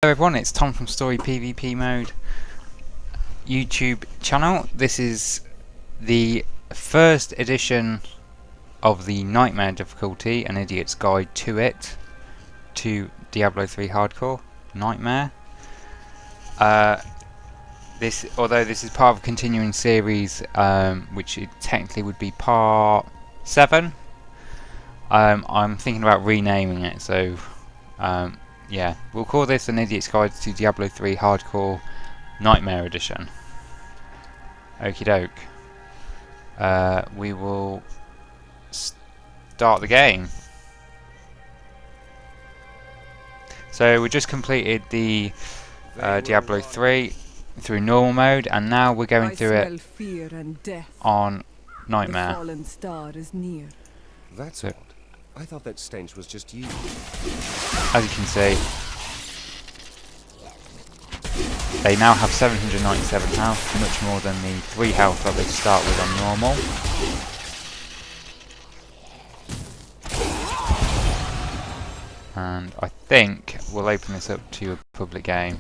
Hello everyone, it's Tom from Story PvP Mode YouTube channel. This is the first edition of the Nightmare difficulty, an idiot's guide to it, to Diablo 3 Hardcore Nightmare. Although this is part of a continuing series, which it technically would be part 7. I'm thinking about renaming it, so yeah, we'll call this an idiot's guide to Diablo 3 Hardcore Nightmare Edition. Okie doke. We will start the game. So we just completed the Diablo 3 through normal mode, and now we're going through it on Nightmare. The fallen star is near. That's odd. I thought that stench was just you. As you can see, they now have 797 health, much more than the 3 health that they start with on normal. And I think we'll open this up to a public game.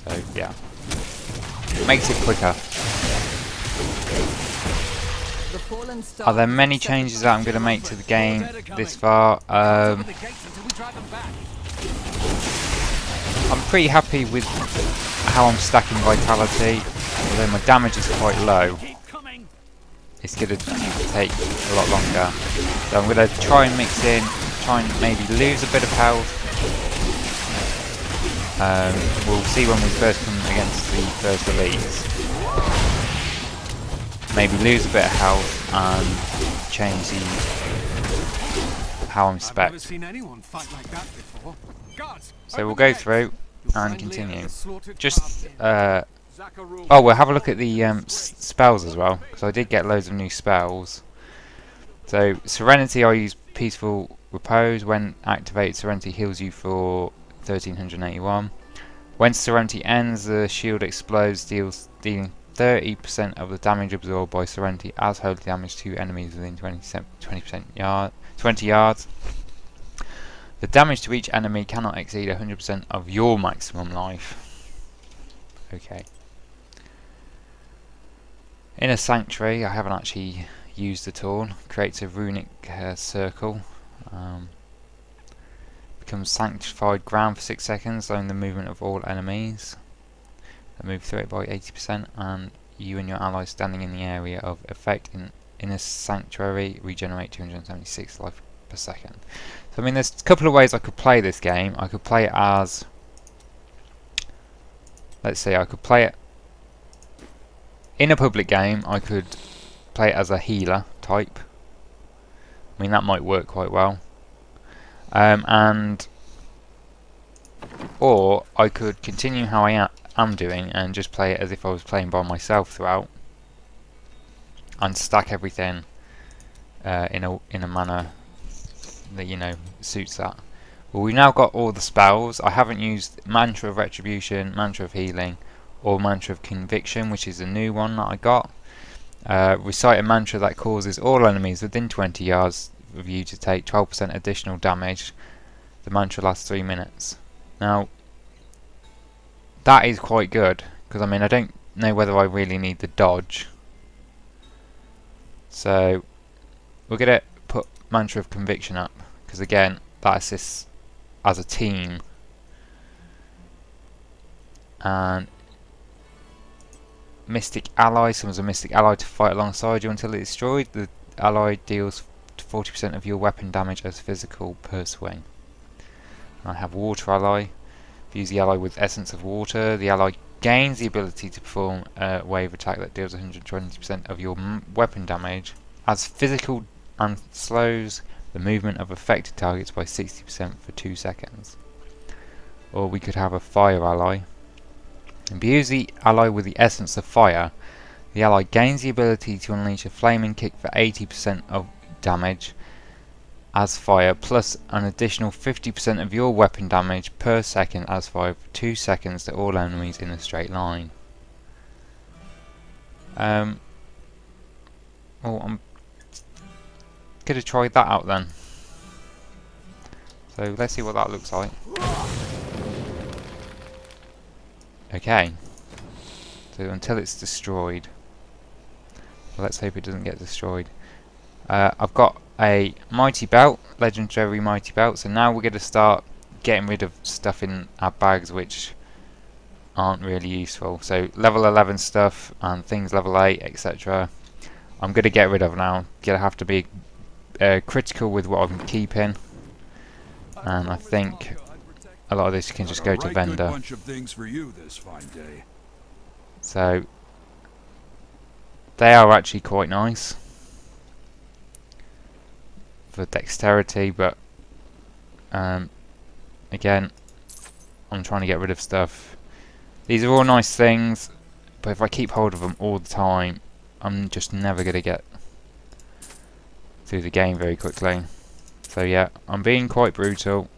So yeah, makes it quicker. Are there many changes that I'm going to make to the game this far? I'm pretty happy with how I'm stacking vitality, although my damage is quite low. It's going to take a lot longer. So I'm going to try and mix in, try and maybe lose a bit of health. We'll see when we first come against the first elites. Maybe lose a bit of health and change how I'm spec'd. So we'll go through and continue. Just oh, we'll have a look at the spells as well, because I did get loads of new spells. So Serenity, I use Peaceful Repose. When activated, Serenity heals you for 1381. When Serenity ends, the shield explodes, dealing 30% of the damage absorbed by Serenity as holy damage to enemies within 20 yards. The damage to each enemy cannot exceed 100% of your maximum life. Okay. In a sanctuary, I haven't actually used at all. Creates a runic circle. Becomes sanctified ground for 6 seconds, slowing the movement of all enemies. They move through it by 80%, and you and your allies standing in the area of effect in a sanctuary regenerate 276 life per second. So I mean, there's a couple of ways I could play this game. I could play it as, let's see, I could play it in a public game. I could play it as a healer type. I mean, that might work quite well. Or I could continue how I am doing and just play it as if I was playing by myself throughout, and stack everything in a manner that, you know, suits that. Well, we've now got all the spells. I haven't used Mantra of Retribution, Mantra of Healing, or Mantra of Conviction, which is a new one that I got. Recite a mantra that causes all enemies within 20 yards of you to take 12% additional damage. The mantra lasts 3 minutes. Now, that is quite good, because I mean, I don't know whether I really need the dodge. So we're going to put Mantra of Conviction up, because again, that assists as a team. And Mystic Ally, summons a Mystic Ally to fight alongside you until it is destroyed. The ally deals 40% of your weapon damage as physical per swing. I have Water Ally. Use the ally with Essence of Water. The ally gains the ability to perform a wave attack that deals 120% of your weapon damage as physical and slows the movement of affected targets by 60% for 2 seconds. Or we could have a Fire Ally. Imbue the ally with the Essence of Fire. The ally gains the ability to unleash a flaming kick for 80% of damage as fire, plus an additional 50% of your weapon damage per second as fire for 2 seconds to all enemies in a straight line. Well, I'm going to try that out then. So let's see what that looks like. Okay. So until it's destroyed. Well, let's hope it doesn't get destroyed. I've got a mighty belt, legendary mighty belt. So now we're going to start getting rid of stuff in our bags which aren't really useful. So level 11 stuff and things level 8, etc. I'm going to get rid of now. Going to have to be critical with what I'm keeping. And I think a lot of this can just go to vendor. Bunch of things for you this fine day. So they are actually quite nice for dexterity, but again, I'm trying to get rid of stuff. These are all nice things, but if I keep hold of them all the time, I'm just never going to get through the game very quickly. So yeah, I'm being quite brutal.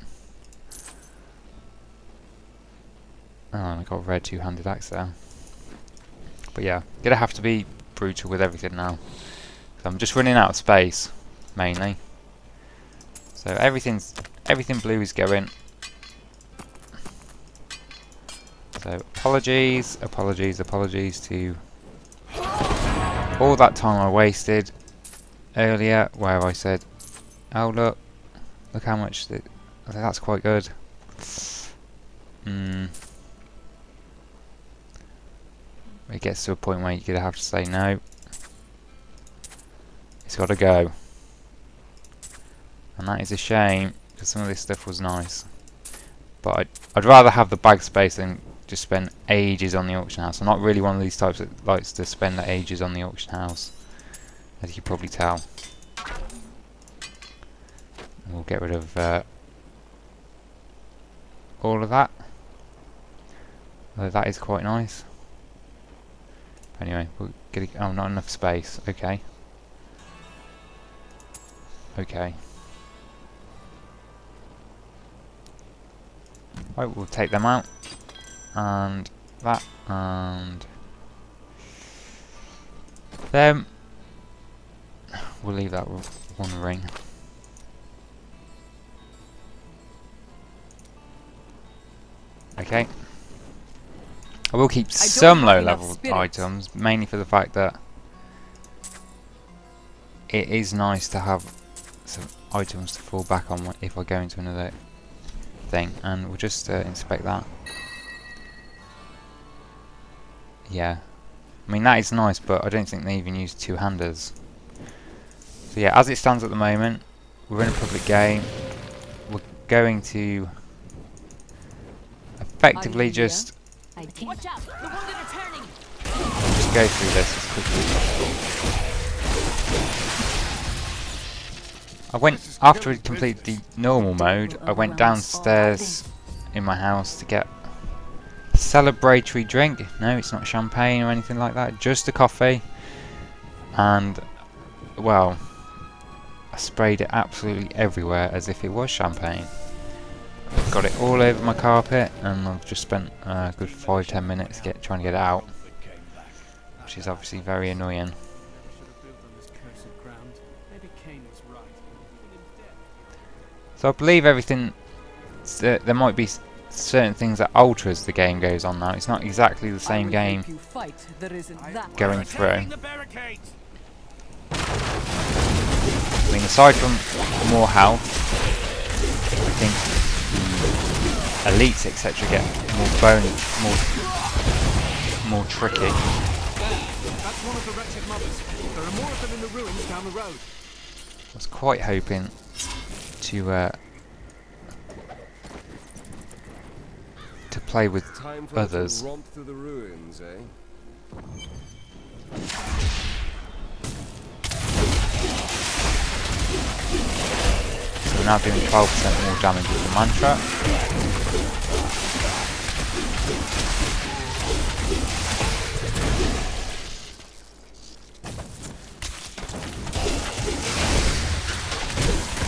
Oh, I got a red two-handed axe there. But yeah, gonna have to be brutal with everything now. So I'm just running out of space, mainly. So everything blue is going. So apologies to all that time I wasted earlier, where I said, "Oh look how much that's quite good." It gets to a point where you're gonna have to say no. It's got to go, and that is a shame because some of this stuff was nice. But I'd rather have the bag space than just spend ages on the auction house. I'm not really one of these types that likes to spend the ages on the auction house, as you can probably tell. And we'll get rid of all of that. Although that is quite nice. Anyway, we'll get it. Oh, not enough space. Okay. Okay. Right, we'll take them out. And that, and them. We'll leave that one ring. Okay. I will keep some low-level items, mainly for the fact that it is nice to have some items to fall back on if I go into another thing. And we'll just inspect that. Yeah, I mean that is nice, but I don't think they even use two-handers. So yeah, as it stands at the moment, we're in a public game. We're going to effectively just Watch out! The wounded are turning! just go through this as quickly as possible. I went, after we completed the normal mode, I went downstairs in my house to get a celebratory drink. No, it's not champagne or anything like that, just a coffee. And, well, I sprayed it absolutely everywhere as if it was champagne. Got it all over my carpet, and I've just spent a good 5-10 minutes trying to get it out, which is obviously very annoying. So I believe everything, there might be certain things that alter as the game goes on now. It's not exactly the same game going through. I mean, aside from more health, I think elites etc get more bone, more tricky. That's one of the wretched mothers. There are more of them in the ruins down the road. I was quite hoping to play with others. Romp through the ruins, eh? So we're now doing 12% more damage with the mantra.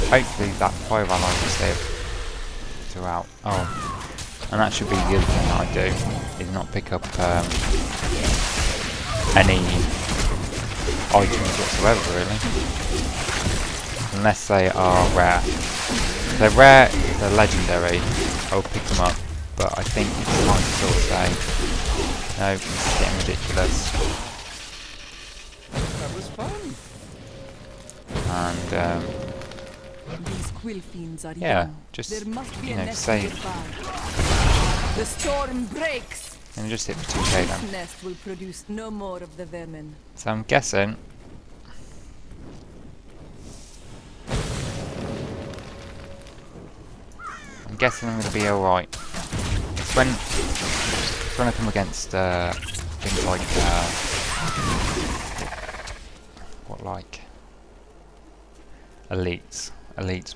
Hopefully that fire ally will stay throughout. Oh, and that should be the other thing that I do, is not pick up any items whatsoever, really. Unless they are rare. they're rare, if they're legendary, I'll pick them up. But I think it's time to sort of say, no, it's getting ridiculous. That was fun. And These quill fiends are yeah, young. just, There must be you a know, nest say, nearby. The storm breaks. and just hit for 2k then. This nest will produce no more of the vermin. So I'm guessing I'm going to be alright. It's when I come against things like what, like elites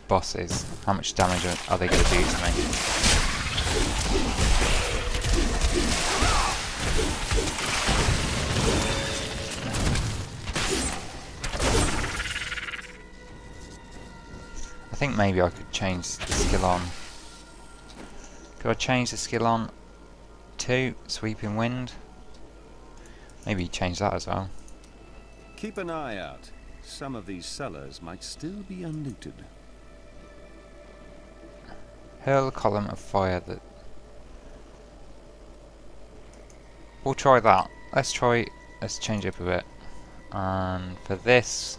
bosses. How much damage are they going to do to me? I think maybe I could change the skill on. Could I change the skill on to Sweeping Wind? Maybe change that as well. Keep an eye out. Some of these cellars might still be unlooted. Hurl a column of fire that... We'll try that. Let's change it up a bit. And for this,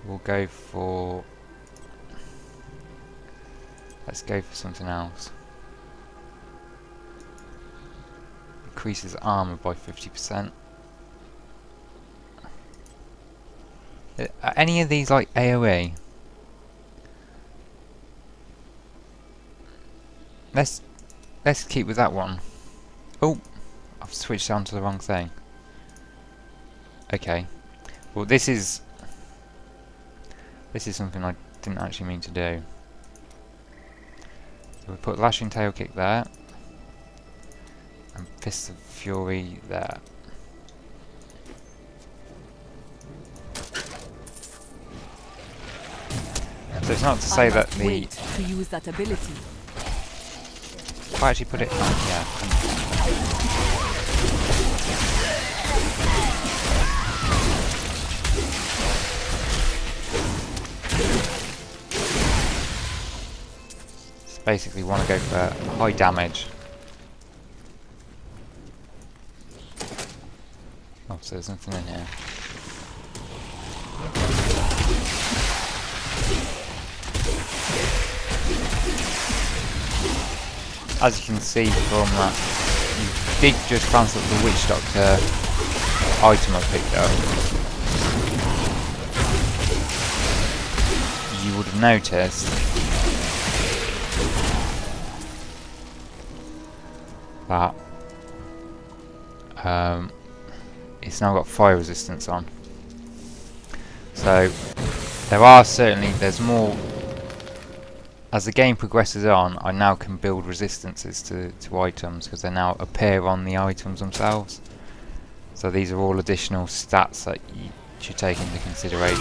we'll go for... Let's go for something else. Increases armor by 50%. Are any of these like AoE? Let's keep with that one. Oh, I've switched down to the wrong thing. Okay. Well, this is something I didn't actually mean to do. So we put Lashing Tail Kick there, and Fist of Fury there. So it's not to say that the... Wait to use that ability. If I actually put it on, yeah. Just basically want to go for high damage. Oh, so there's nothing in here. As you can see from that, you did just glance at the Witch Doctor item I picked up. You would have noticed that it's now got fire resistance on. So there's more. As the game progresses on, I now can build resistances to items because they now appear on the items themselves. So these are all additional stats that you should take into consideration.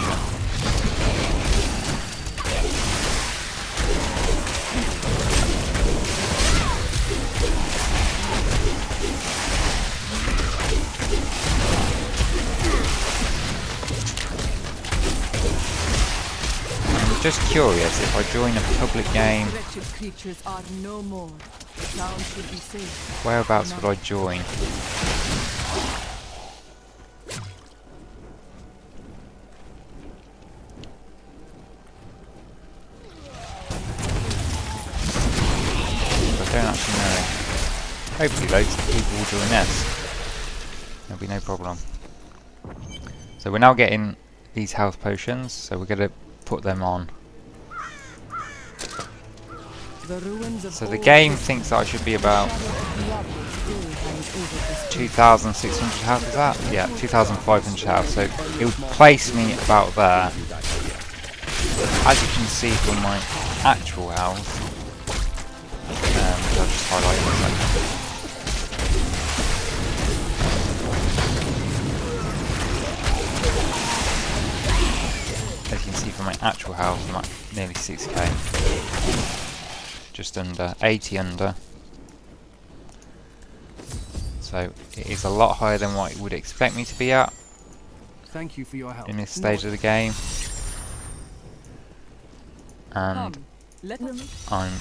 Just curious, if I join a public game, Wretched creatures are no more. The town should be safe. whereabouts would I join? I don't actually know. Hopefully loads of people will join this. There'll be no problem. So we're now getting these health potions, so we're going to put them on. So the game thinks that I should be about 2,600 health, is that? Yeah, 2,500 health, so it would place me about there. As you can see from my actual health, which I'll just highlight in a second. As you can see from my actual health, I'm at nearly 6k. Just under, 80 under. So it is a lot higher than what you would expect me to be at Thank you for your help. in this stage of the game. And Let I'm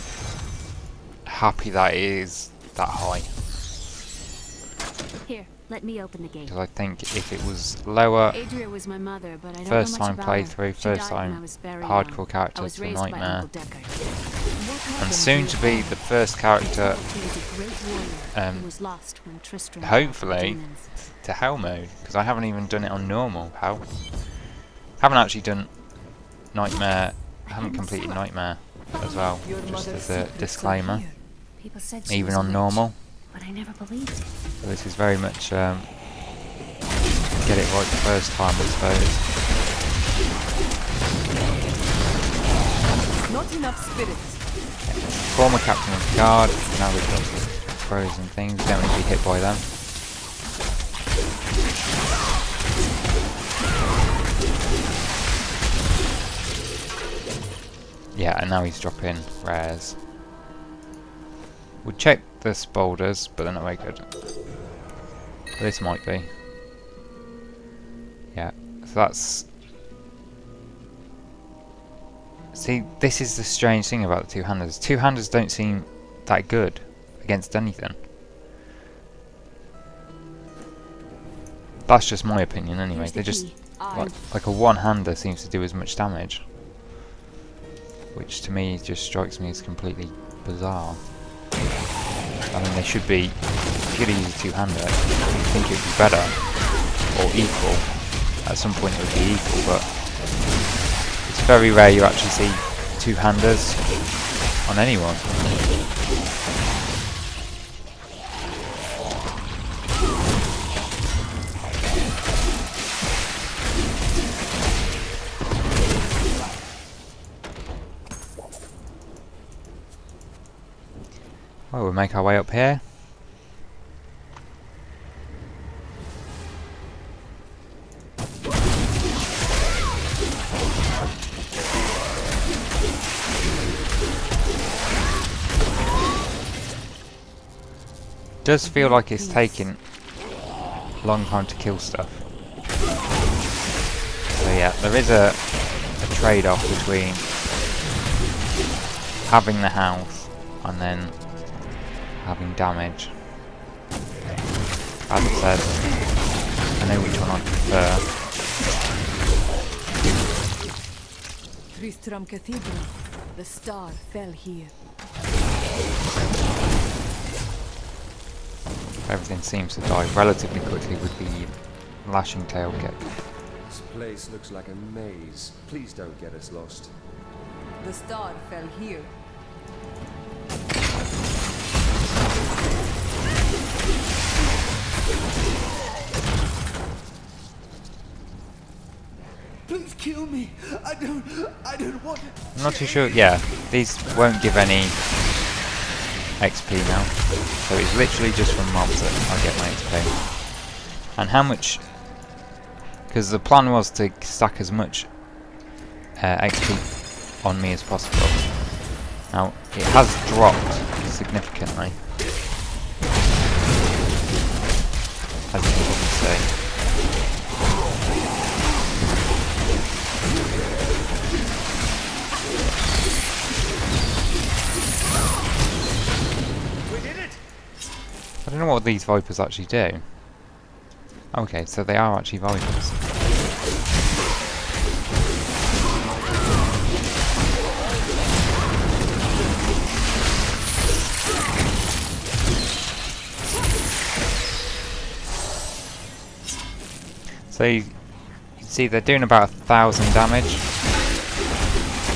happy that it is that high. Here, let me open the gate. Because I think if it was lower, Adria was my mother, but I don't first know much time about her. playthrough, She first died when I time was very young. hardcore I character was to raised by Nightmare, Uncle Deckard. and soon to be the first character, He was a great warrior who was lost when Tristram fought the hopefully, demons. to hell mode. Because I haven't even done it on normal hell. Haven't actually done Nightmare. I haven't completed Nightmare as well. Your Just mother's as a secrets are disclaimer. here. People said she Even was a on witch, normal. but I never believed it. So this is very much get it right the first time, I suppose. Not enough spirits. Former captain of the guard. Now we've got throws and things. We don't need to be hit by them. Yeah, and now he's dropping rares. We'll check the boulders, but they're not very good. This might be. Yeah, so that's... See, this is the strange thing about the two-handers. Two-handers don't seem that good against anything. That's just my opinion anyway. Here's the They just... key. Like a one-hander seems to do as much damage. Which to me just strikes me as completely bizarre. I mean, they should be... If you could use a two-hander, you'd think it would be better. Or equal. At some point it would be equal, but... It's very rare you actually see two-handers on anyone. Well, we'll make our way up here. Does feel like it's taking a long time to kill stuff. So yeah, there is a trade-off between having the health and then having damage. As I said, I know which one I prefer. Tristram Cathedral. The star fell here. Everything seems to die relatively quickly with the lashing tail kick. This place looks like a maze. Please don't get us lost. The star fell here. Please kill me. I don't want it. I'm not too sure. Yeah, these won't give any XP now. So it's literally just from mobs that I get my XP. And how much... Because the plan was to stack as much XP on me as possible. Now, it has dropped significantly. As you can probably see. I don't know what these Vipers actually do. Okay, so they are actually Vipers. So you can see they're doing about 1,000 damage.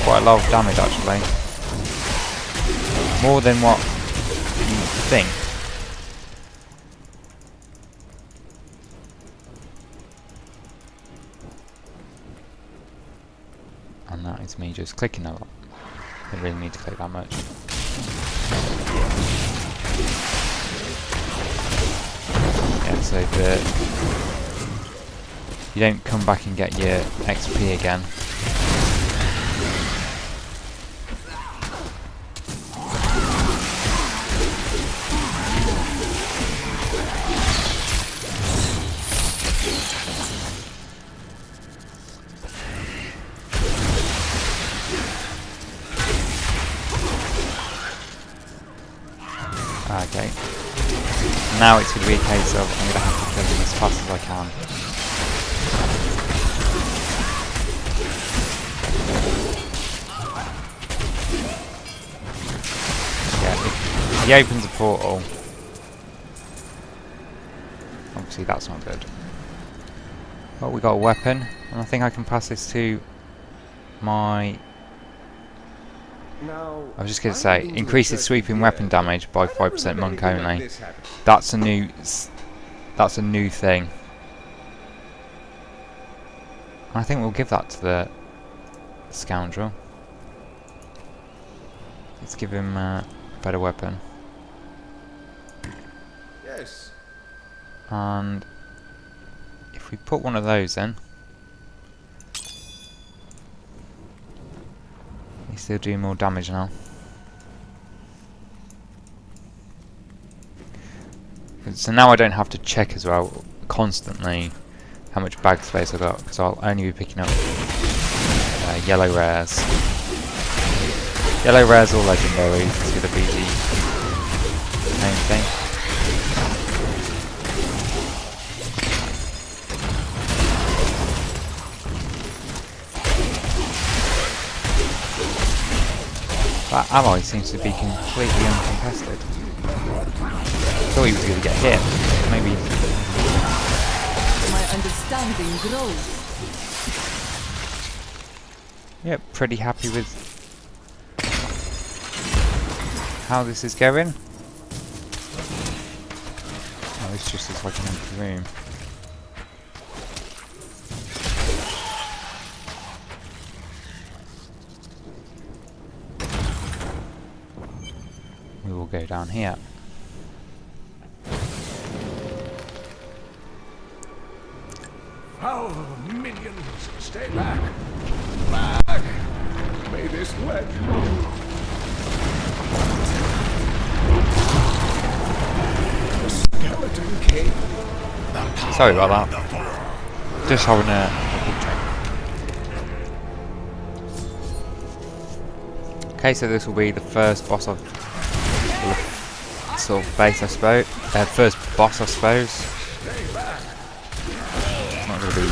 Quite a lot of damage actually. More than what you think. And that is me just clicking a lot. I don't really need to click that much. Yeah, so you don't come back and get your XP again. Okay. Now it's going to be a case of I'm going to have to kill him as fast as I can. Yeah, if he opens a portal, obviously that's not good. But we got a weapon, and I think I can pass this to my... Now, I was just going to say, increases sweeping weapon damage by 5% monk only. That's a new thing. And I think we'll give that to the scoundrel. Let's give him a better weapon. Yes. And if we put one of those in, he's still doing more damage now. So now I don't have to check as well constantly how much bag space I got, because I'll only be picking up yellow rares. Yellow rares or legendaries is going to be the main thing. That ally seems to be completely uncontested. I thought he was going to get hit. Maybe. My understanding grows. Yep, pretty happy with how this is going. Oh, this just looks like an empty room. We will go down here. Foul minions, stay back! Back! May this ledge move! The skeleton king! Sorry about that. Just having a quick check. Okay, so this will be the first boss of the sort of base, I suppose. First boss, I suppose. It's not going to be a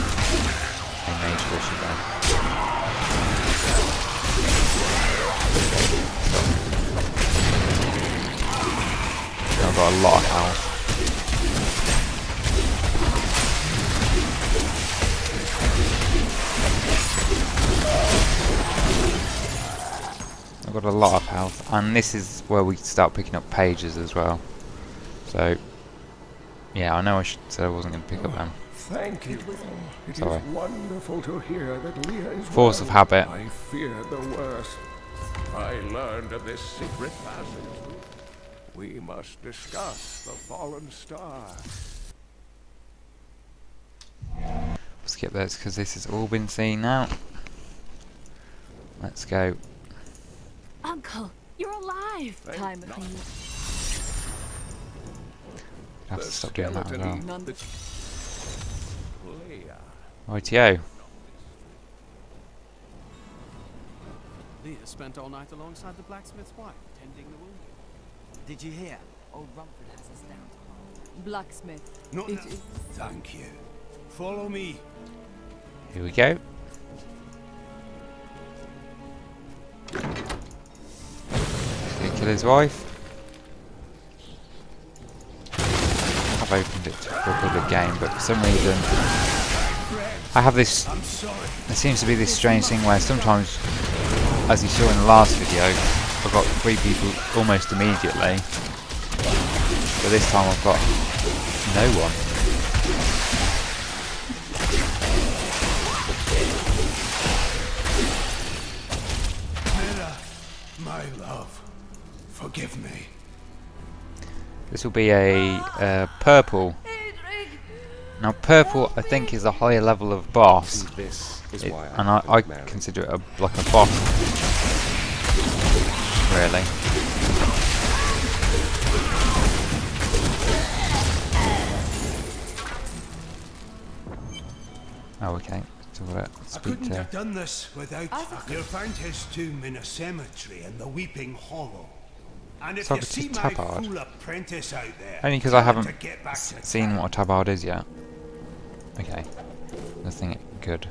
major issue though. I've got a lot of health. I've got a lot of health, and this is where we start picking up pages as well. So, yeah, I know I said I wasn't going to pick up them. Thank you. It Sorry. is wonderful to hear that Leah is Force well. of habit. I feared the worst. I learned of this secret passage. We must discuss the fallen star. Skip this because this has all been seen now. Let's go. Uncle, you're alive. Time of I have to stop doing that as well. none. Leah. ITO. Leah spent all night alongside the blacksmith's wife, tending the wound. Did you hear? Old Rumford has us down to Blacksmith. No, It no. is- Thank you. Follow me. Here we go. Gonna kill his wife. I've opened it for a public game, but for some reason I have this. There seems to be this strange thing where sometimes, as you saw in the last video, I've got 3 people almost immediately, but this time I've got no one. Mira, my love, forgive me. This will be a purple. Now purple I think is a higher level of boss, This is why and I married. consider it like a boss, really. Oh, okay. So we'll I speak couldn't to. have done this without. You'll find his tomb in a cemetery in the Weeping Hollow. And if So you it's see a my tabard. fool apprentice out there, Only because I tell him haven't to get back to seen town. what a tabard is yet. Okay. Nothing good.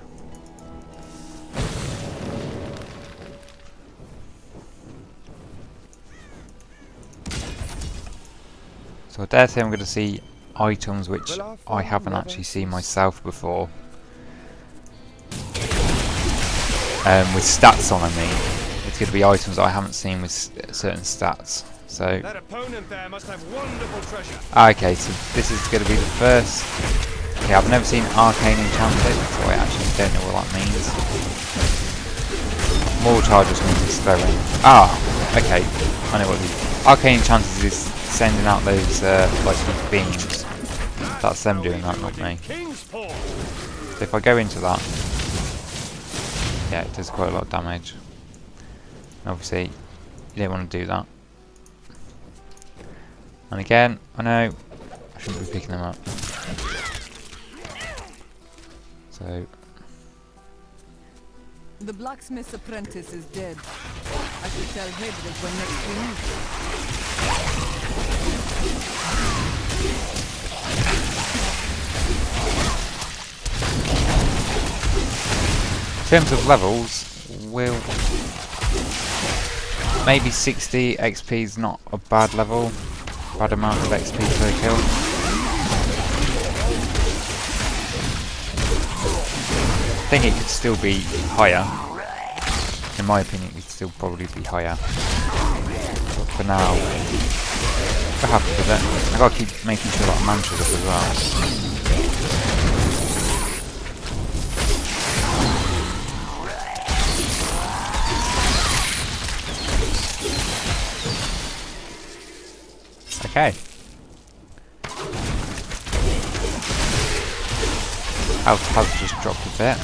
So I dare say I'm going to see items which I haven't actually seen myself before. With stats on, I mean. It's going to be items that I haven't seen with certain stats. So, That opponent there must have wonderful treasure. okay, so this is going to be the first. Okay, I've never seen arcane enchanted, so I actually don't know what that means. More charges means it's throwing. Ah, okay, I know what the arcane enchanted is, sending out those like these beams. That's them doing that, not me. Kingsport. So if I go into that, yeah, it does quite a lot of damage. Obviously, you don't want to do that. And again, I know I shouldn't be picking them up. So, The blacksmith's apprentice is dead. I should tell Hedwig when next we in terms of levels, maybe 60 XP is not a bad level. Bad amount of XP per kill. I think it could still be higher. In my opinion, it could still probably be higher. But for now, we're happy with it. I've got to keep making sure that mantras up as well. Okay. Health has just dropped a bit.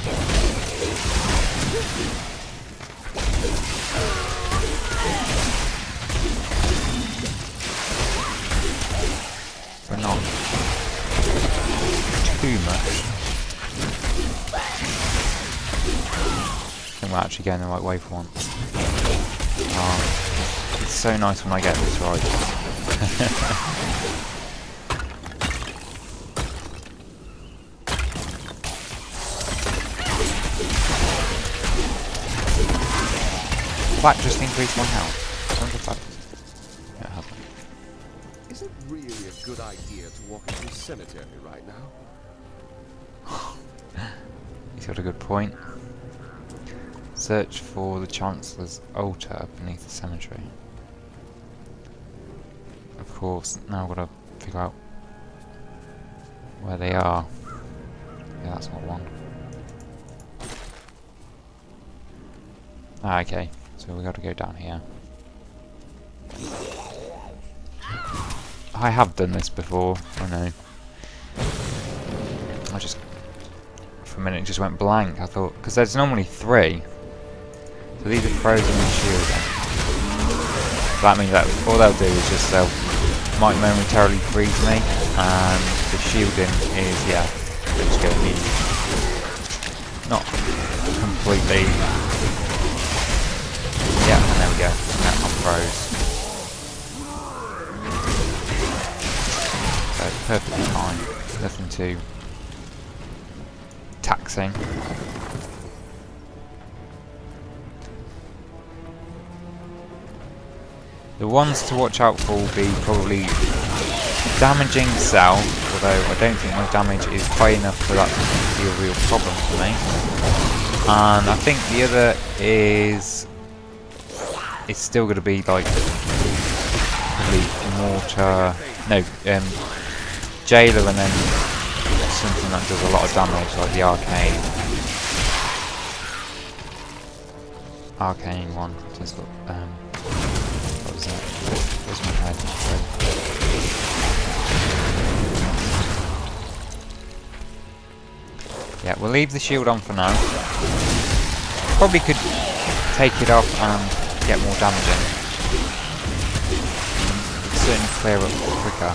We're not too much. I think we're actually going the right way for once. It's so nice when I get this right. That just increased my health. I wonder if that... Yeah, it hasn't. Is it really a good idea to walk into a cemetery right now? He's got a good point. Search for the Chancellor's altar beneath the cemetery. Of course, now I've got to figure out where they are. Yeah, that's not one. Ah, okay. So we got to go down here. I have done this before, I know. I just, for a minute, just went blank. I thought, because there's normally 3. So these are frozen and shielding. That means that all they'll do is just might momentarily freeze me, and the shielding is, yeah, it's going to be not completely. Yeah, and there we go. Now I'm froze. So perfectly fine. Nothing too taxing. The ones to watch out for will be probably damaging Cell, although I don't think my damage is high enough for that to be a real problem for me. And I think the other is... It's still going to be like probably mortar, no, jailer, and then something that does a lot of damage, like the arcane one. Just look, what was that? Where's my head? Yeah, we'll leave the shield on for now. Probably could take it off and get more damage in. Certainly clear up quicker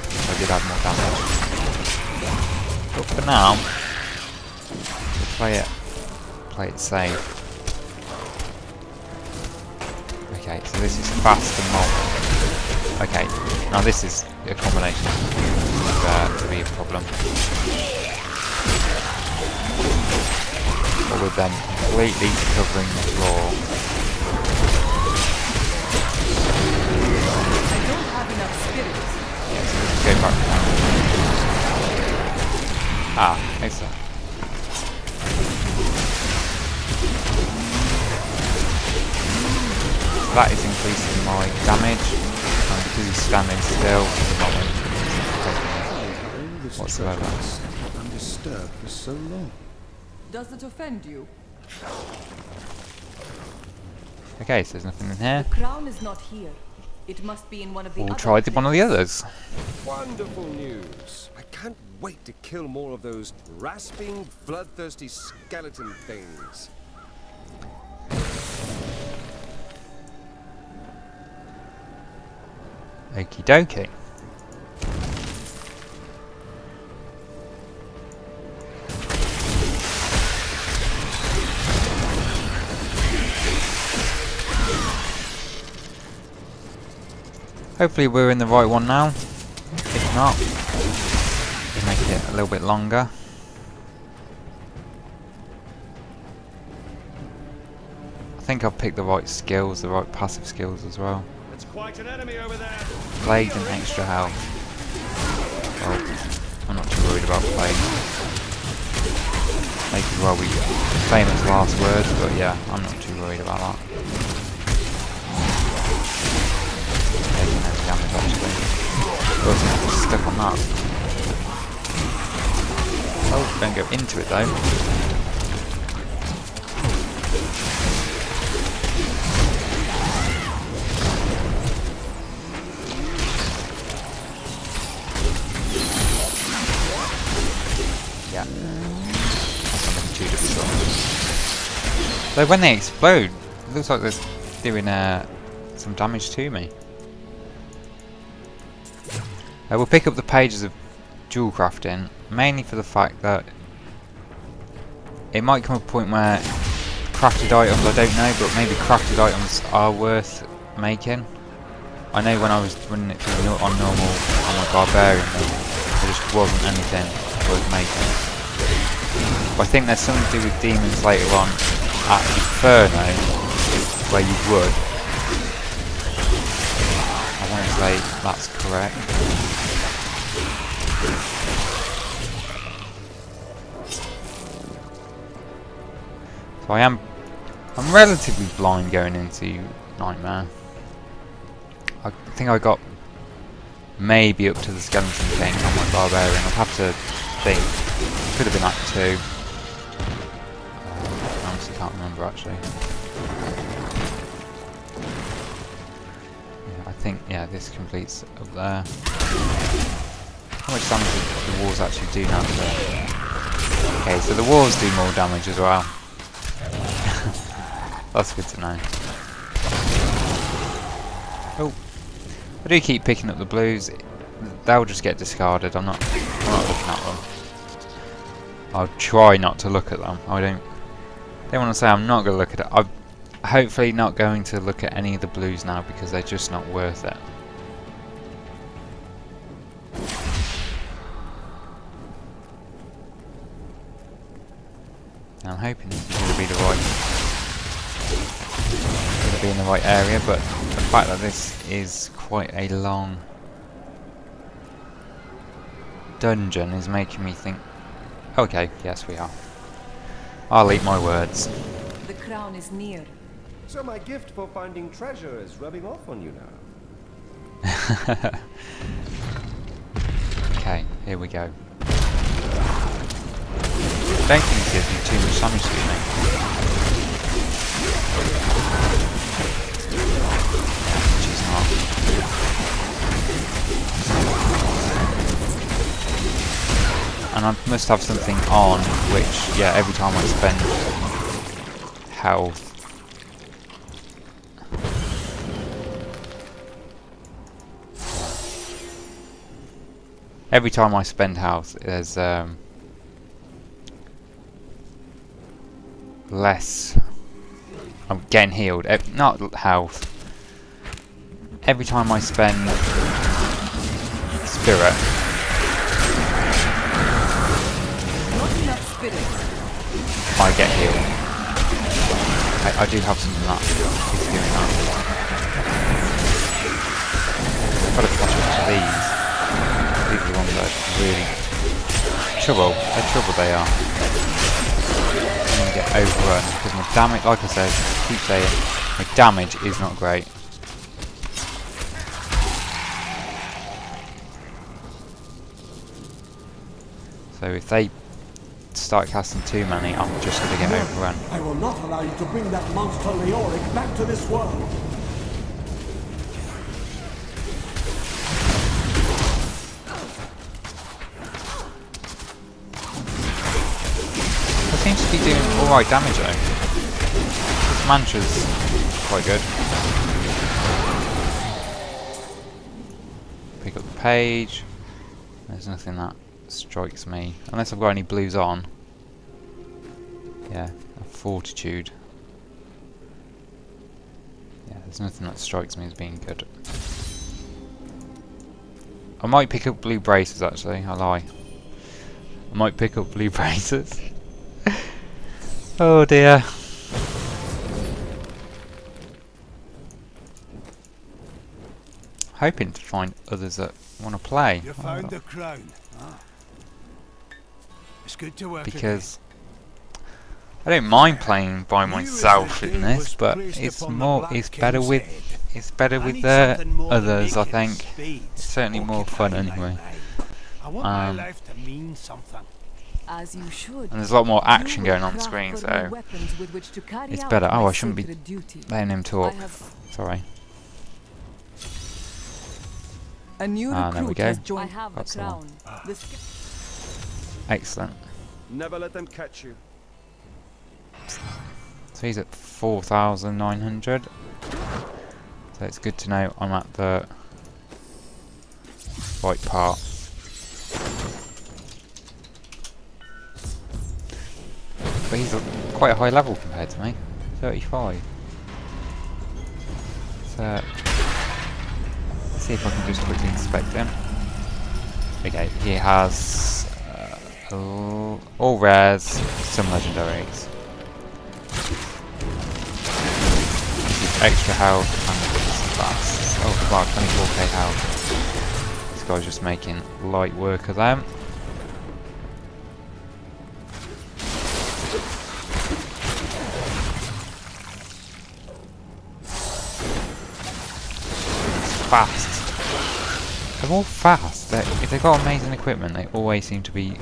if I did have more damage. But for now, we'll play it safe. Okay, so this is fast and mob. Okay, now this is a combination to be a problem. But with them completely covering the floor. I don't have enough spirits. Yeah, so let's go back down. Ah, excellent. So that is increasing my damage, and because he's standing still, he's not going to This whatsoever. treasure has sat undisturbed for so long. Does it offend you? Okay, so there's nothing in here. The crown is not here. It must be in one of the We'll other try one of the places. others. Wonderful news. I can't wait to kill more of those rasping, bloodthirsty skeleton things. Okie dokie. Hopefully we're in the right one now. If not, we'll make it a little bit longer. I think I've picked the right skills, the right passive skills as well. It's quite an enemy over there. Plague and extra health. Well, I'm not too worried about plague. May as well be famous last words, but yeah, I'm not too worried about that. Taking no damage actually. Wasn't stuck on that. Oh, don't go into it though. Yeah. That's something too difficult. So when they explode, it looks like they're doing some damage to me. We'll pick up the pages of jewel crafting, mainly for the fact that it might come a point where crafted items, I don't know, but maybe crafted items are worth making. I know when I was running it through on normal on my Barbarian, there just wasn't anything worth making. But I think there's something to do with demons later on at Inferno, where you would. I want to say that's correct. So I'm relatively blind going into Nightmare. I think I got maybe up to the Skeleton King on my Barbarian. I'd have to think. Could have been Act 2. I honestly can't remember actually. Yeah, I think, yeah, this completes up there. How much damage do the walls actually do now? Okay, so the walls do more damage as well. That's good to know. Oh, I do keep picking up the blues. They'll just get discarded. I'm not looking at them. I'll try not to look at them. I don't want to say I'm not going to look at it. I'm hopefully not going to look at any of the blues now because they're just not worth it. I'm hoping this is going to be the right, be in the right area, but the fact that this is quite a long dungeon is making me think, okay, yes we are. I'll eat my words. The crown is near. So my gift for finding treasure is rubbing off on you now. Okay, here we go. I don't think it gives me too much damage to me. She's not. And I must have something on which, yeah, every time I spend health. Every time I spend health, there's less. I'm getting healed. Not health. Every time I spend spirit. Not enough spirit. I get healed. I do have something that is doing that. I've got to catch up to these. These are the ones that are really trouble. They're trouble they are. I'm going to get overrun because my damage, like I said, keep saying, my damage is not great. So if they start casting too many, I'm just going to get overrun. I will not allow you to bring that monster Leoric back to this world. It seems to be doing alright damage though. This mantra's quite good. Pick up the page. There's nothing that strikes me. Unless I've got any blues on. Yeah, a fortitude. Yeah, there's nothing that strikes me as being good. I might pick up blue braces actually, I lie. I might pick up blue braces. Oh dear. Hoping to find others that want to play. You found the crown. Ah. It's good to work because I don't mind playing by myself in this, but it's better with others. I think it's certainly more fun anyway. I want my life to mean something. As you should. And there's a lot more action going on the screen, so it's better. Oh, I shouldn't be letting him talk. Sorry. A new there we go. I have the crown. Excellent. Never let them catch you. So he's at 4,900. So it's good to know I'm at the right part. But he's quite a high level compared to me. 35. So let's see if I can just quickly inspect him. Okay, he has all rares, some legendaries. Extra health and it's fast. Oh wow, 24k health. This guy's just making light work of them. Fast. They're all fast. If they've got amazing equipment, they always seem to be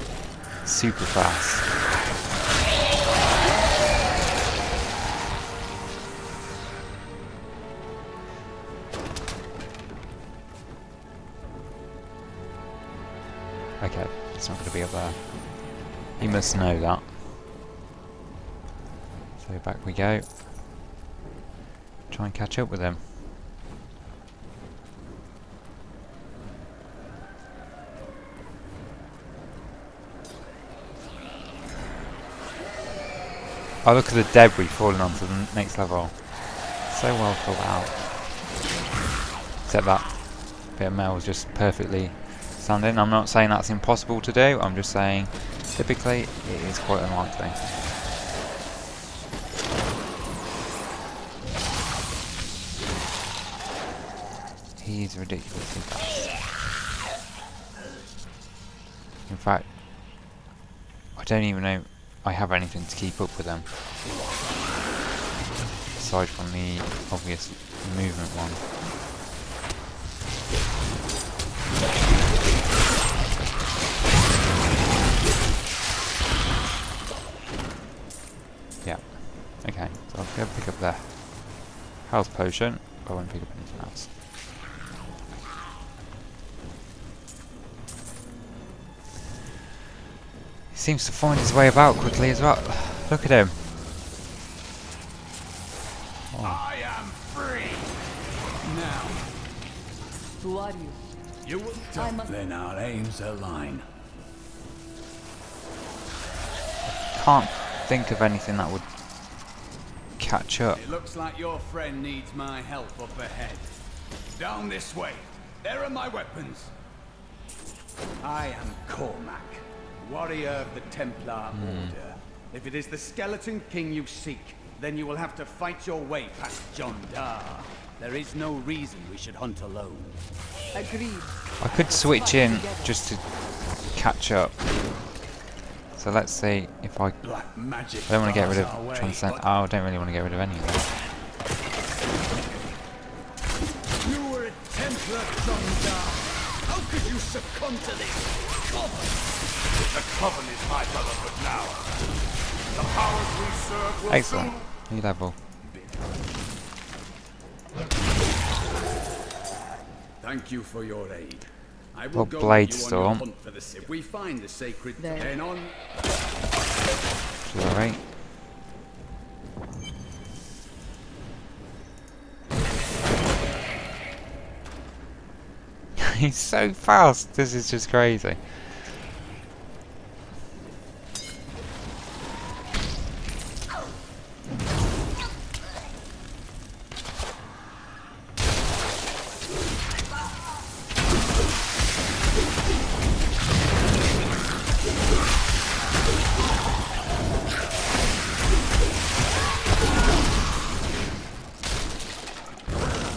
super fast. Okay, it's not going to be up there. He must know that. So back we go. Try and catch up with him. Oh, look at the debris falling onto the next level. So well thought out. Except that bit of metal is just perfectly standing. I'm not saying that's impossible to do, I'm just saying typically it is quite unlikely. He's ridiculously fast. In fact, I don't even know I have anything to keep up with them. Aside from the obvious movement one. Yeah. Okay, so I'll go pick up the health potion, but I won't pick up anything else. He seems to find his way about quickly as well. Look at him. Oh. I am free. Now. Who are you? You will Then our aims align. Can't think of anything that would catch up. It looks like your friend needs my help up ahead. Down this way. There are my weapons. I am Cormac, warrior of the Templar Order. If it is the Skeleton King you seek, then you will have to fight your way past John Dar. There is no reason we should hunt alone. Agreed. I could switch in just to catch up. So let's see if I Black magic. don't want to get rid bars our way, of transcend. but Oh, I don't really want to get rid of any of them. you were a Templar, John Dar. How could you succumb to this coven? The Coven is my brotherhood now. The powers we serve will Excellent. New level. Thank you for your aid. I will Well, go Blade with you Storm. on your hunt for the if we find the sacred There. then on Alright. He's so fast. This is just crazy.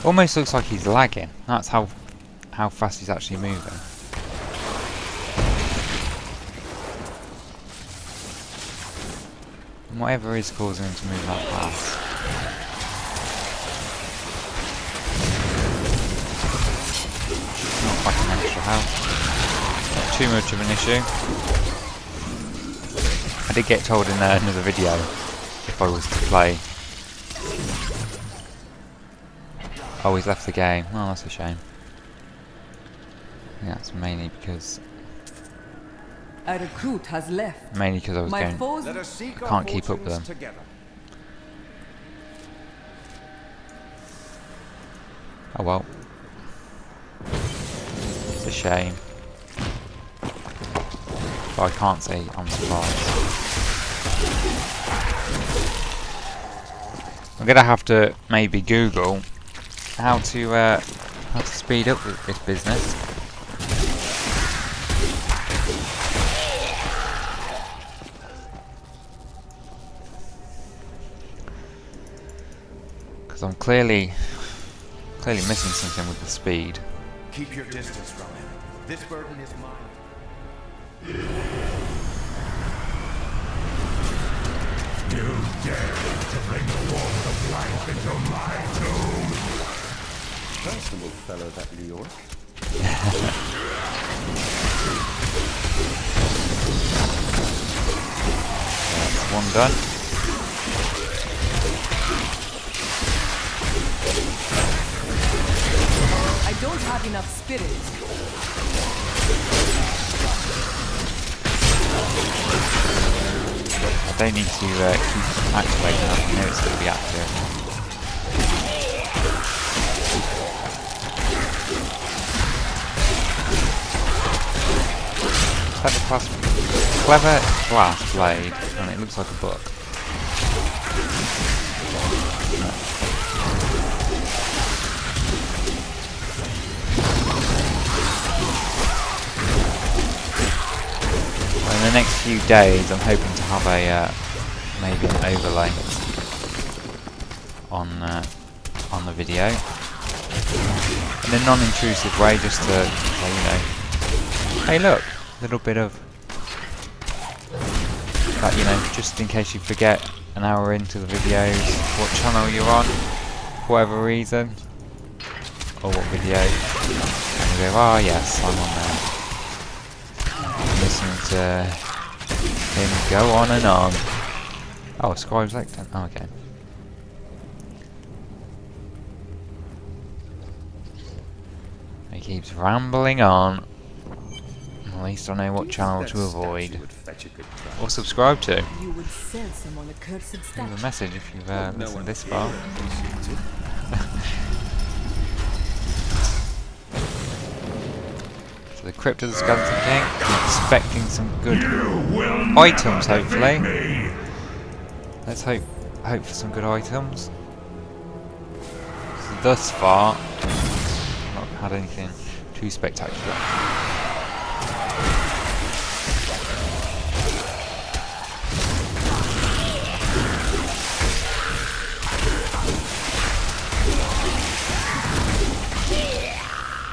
Almost looks like he's lagging. That's how fast he's actually moving. And whatever is causing him to move that fast. Not back in extra health. Not too much of an issue. I did get told in another video if I was to play. Oh, he's left the game. Oh, that's a shame. I think that's mainly because A recruit has left. I was My going. foes. Let us seek I our can't keep up with fortunes them. together. Oh well. It's a shame. But I can't say I'm surprised. I'm gonna have to maybe Google how to speed up this business. Because I'm clearly missing something with the speed. Keep your distance from him. This burden is mine. You dare to bring the warmth of life into my tomb! That's the old fellow, that New York. That's one done. I don't have enough spirit. I don't need to keep activating that. I know it's going to be active. 'Clever glass blade, and it looks like a book. In the next few days, I'm hoping to have a maybe an overlay on the video in a non-intrusive way, just to say, you know, hey look, a little bit of that, you know, just in case you forget an hour into the videos what channel you're on, for whatever reason, or what video, and you go, oh yes, I'm on there. Listening to him go on and on. Oh, Scribe's Lectern. Oh, okay. He keeps rambling on. At least I know what channel to avoid or subscribe to. You would sell someone a cursed Leave statue. a message if you've listened this far. So the Crypt of the Skeleton King. Expecting some good items, hopefully. Let's hope for some good items. So thus far, not had anything too spectacular.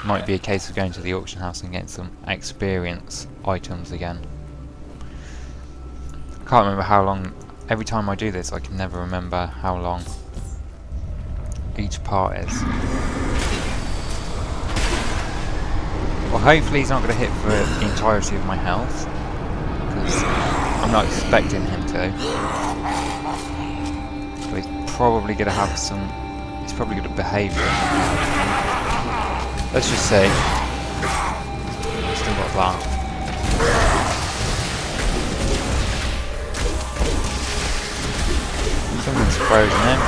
might be a case of going to the auction house and getting some experience items again. I can't remember how long. Every time I do this, I can never remember how long each part is. Well, hopefully he's not going to hit for the entirety of my health, because I'm not expecting him to. So he's probably going to have some. He's probably going to behave. Let's just say, still got that. Something's frozen in.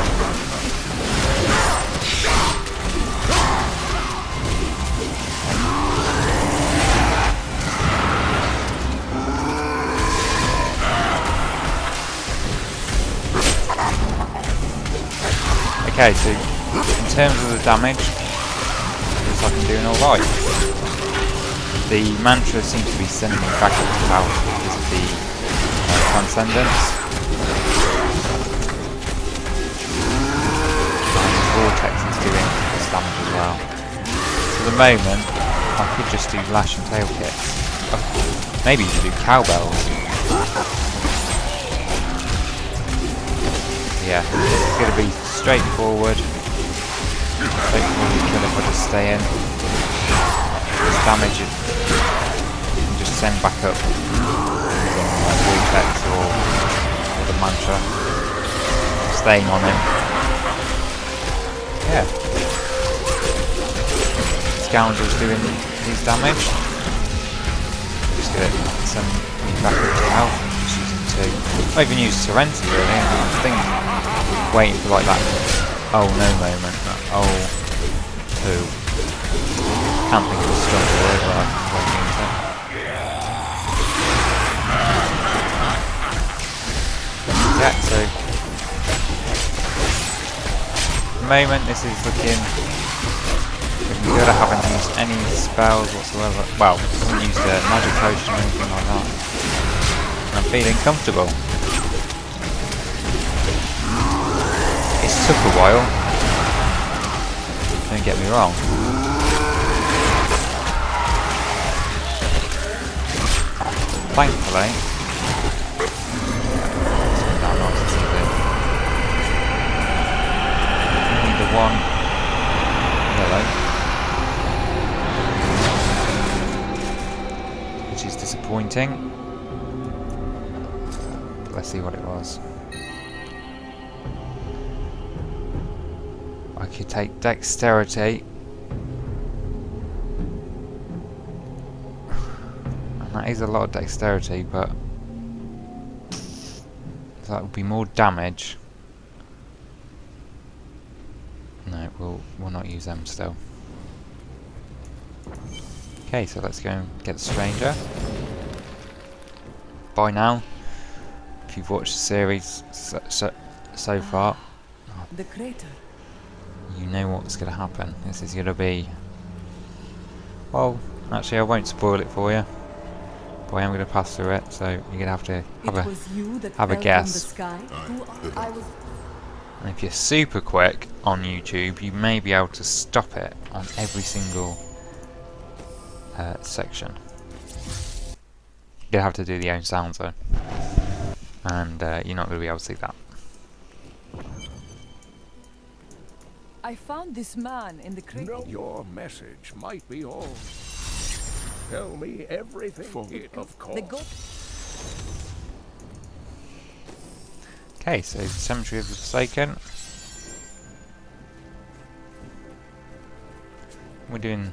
Okay, so in terms of the damage, looks like I'm doing alright. The mantra seems to be sending me back up to health because of the transcendence. And the vortex is doing this damage as well. For the moment, I could just do lash and tail kicks. Oh, maybe even do cowbells. Yeah, it's going to be straightforward kill if I just stay in. This damage you can just send back up like vortex or the mantra. Staying on him. Yeah. Scoundrel's doing his damage. Just gonna send me back up to health. Just using 2. I even used Serenity really. I think waiting for like that oh no moment. Oh who? Can't think of a stronger word, but I won't use it. Yeah, so at the moment this is looking good. I haven't used any spells whatsoever. Well, I haven't used a magic potion or anything like that. And I'm feeling comfortable. It took a while, don't get me wrong. Thankfully, that nice and easy. Only the one yellow, which is disappointing. But let's see what it was. I could take dexterity, and that is a lot of dexterity, but that would be more damage. No, we'll not use them still. Okay, so let's go and get the stranger. By now, if you've watched the series so far, The crater. you know what's going to happen. This is going to be... Well, actually I won't spoil it for you. But I am going to pass through it, so you're going to have to have a guess. And if you're super quick on YouTube, you may be able to stop it on every single section. You're going to have to do the own sounds though. And you're not going to be able to see that. I found this man in the crater. No. Your message might be all. Tell me everything. Of course. Okay, so Cemetery of the Forsaken. We're doing...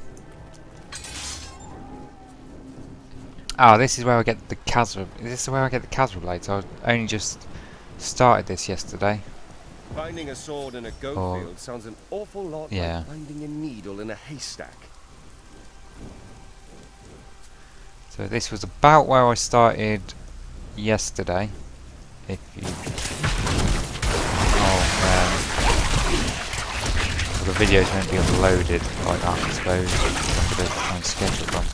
Ah, this is where I get the Khazra. This is where I get the Khazra blades. I only just started this yesterday. Finding a sword in a goat field sounds an awful lot like finding a needle in a haystack. So this was about where I started yesterday. If you... the videos won't be uploaded like that, I suppose. I'm going to try and schedule them.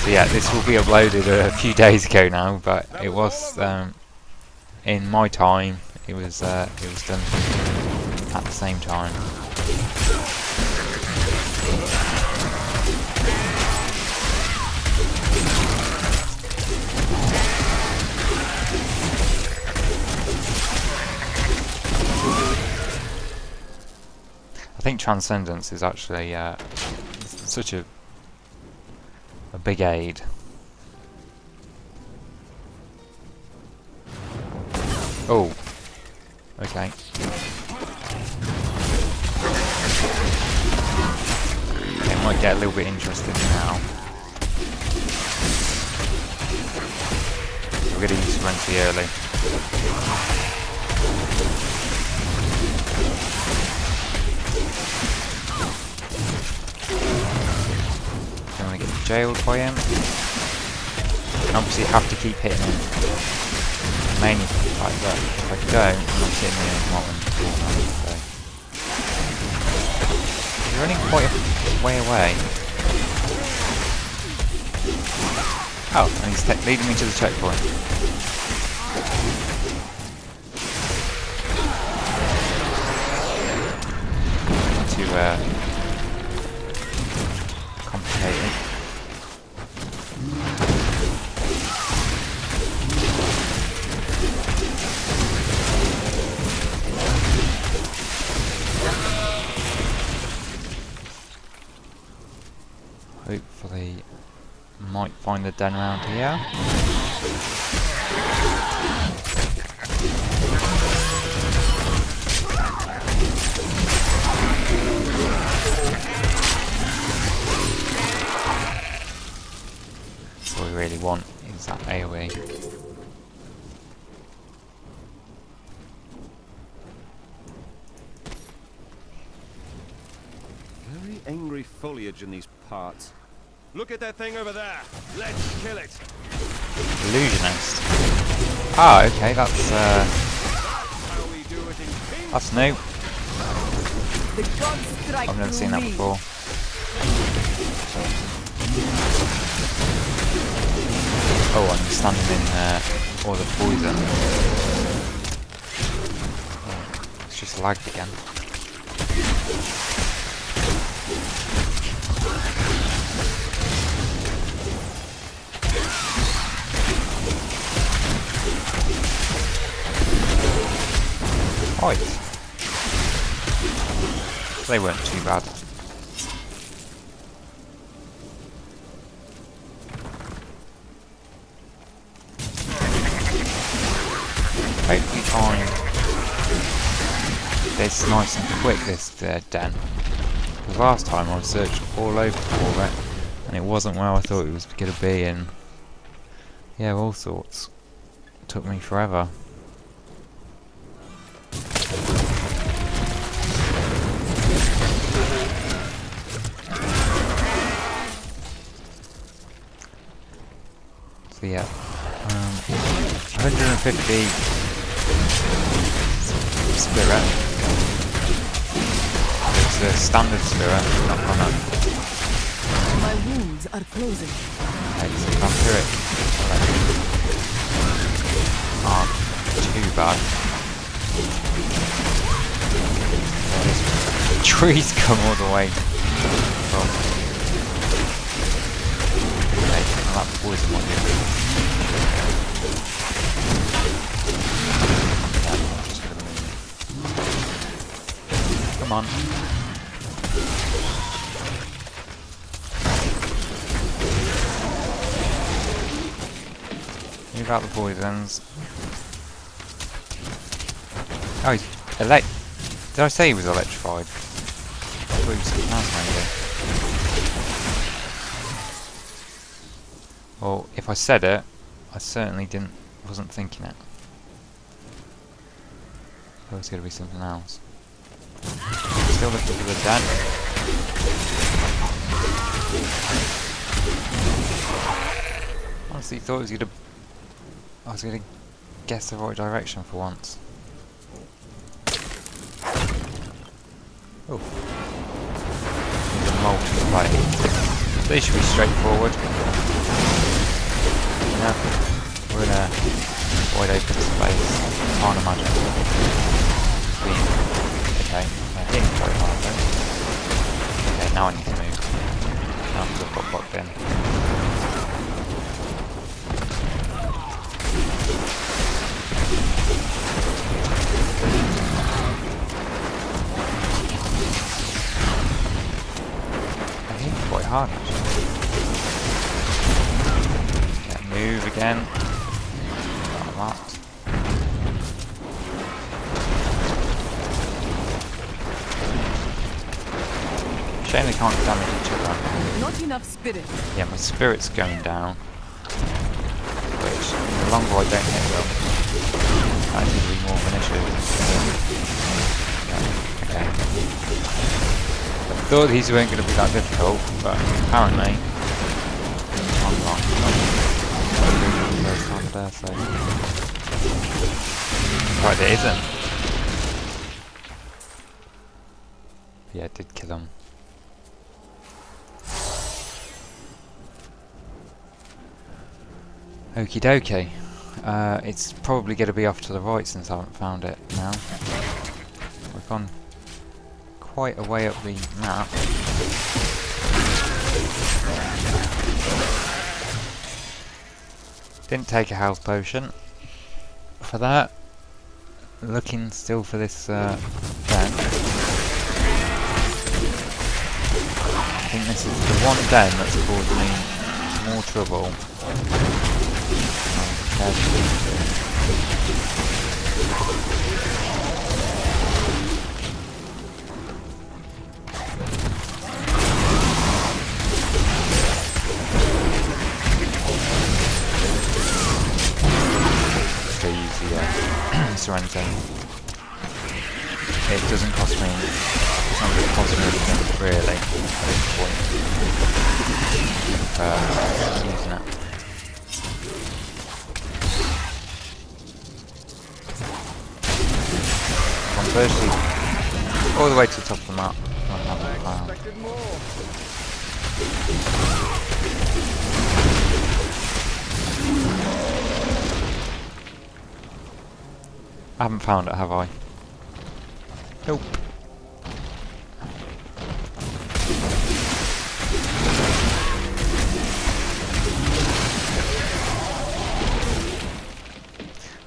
So yeah, this will be uploaded a few days ago now, but it was in my time. It was done at the same time. Transcendence is actually such a big aid. Oh, okay. It might get a little bit interesting now. We're getting used to Renty early. Don't want to get jailed by him. And obviously have to keep hitting him. Mainly like that. If I don't, I'm not hitting him anymore. So. You're running quite a way away. Oh, and he's leading me to the checkpoint. Not too complicated. Hopefully, might find the den around here. What we really want is that AoE. Very angry foliage in these parts. Look at that thing over there. Let's kill it. Illusionist. Ah, okay, that's How we do it in King. that's new. The gods strike I've never through seen that me. before. Oh, I'm standing in all the poison. Oh, it's just lagged again. Right. They weren't too bad. Hopefully find this nice and quick, this den. Because last time I searched all over for it and it wasn't where I thought it was going to be, and yeah, all sorts. It took me forever. So yeah, 150 spirit. It's a standard spirit, not common. My wounds are closing. Okay, so vampiric aren't too bad. The trees come all the way from. Okay, well, that poison might be a bit. Come on. Move out the poisons. Oh, he's did I say he was electrified? I thought he was something else maybe. Well, if I said it, I certainly wasn't thinking it. There was going to be something else. Still looking for the den. Honestly, thought I was gonna guess the right direction for once. Oh, there's a multi-play. They should be straightforward. Yeah, we're in a wide open space. Can't imagine. Okay, I'm hitting quite hard though. Okay, now I need to move. Now I've got blocked in. hard actually. Yeah, move again. Like that. Shame they can't damage each other. Not enough spirit. Yeah, my spirit's going down. Which, the longer I don't hit them, that's going to be more of an issue. Okay. I thought these weren't going to be that difficult, but apparently I'm not. First time there, so right, it isn't. Yeah, it did kill him. Okie dokie. It's probably going to be off to the right since I haven't found it now. We've gone quite a way up the map. Didn't take a health potion for that. Looking still for this den. I think this is the one den that's caused me more trouble. So use the Serenity. It doesn't cost me. It's not going to cost me anything really at this point. Using it. I'm virtually all the way to the top of the map. I expected more. I haven't found it, have I? Nope.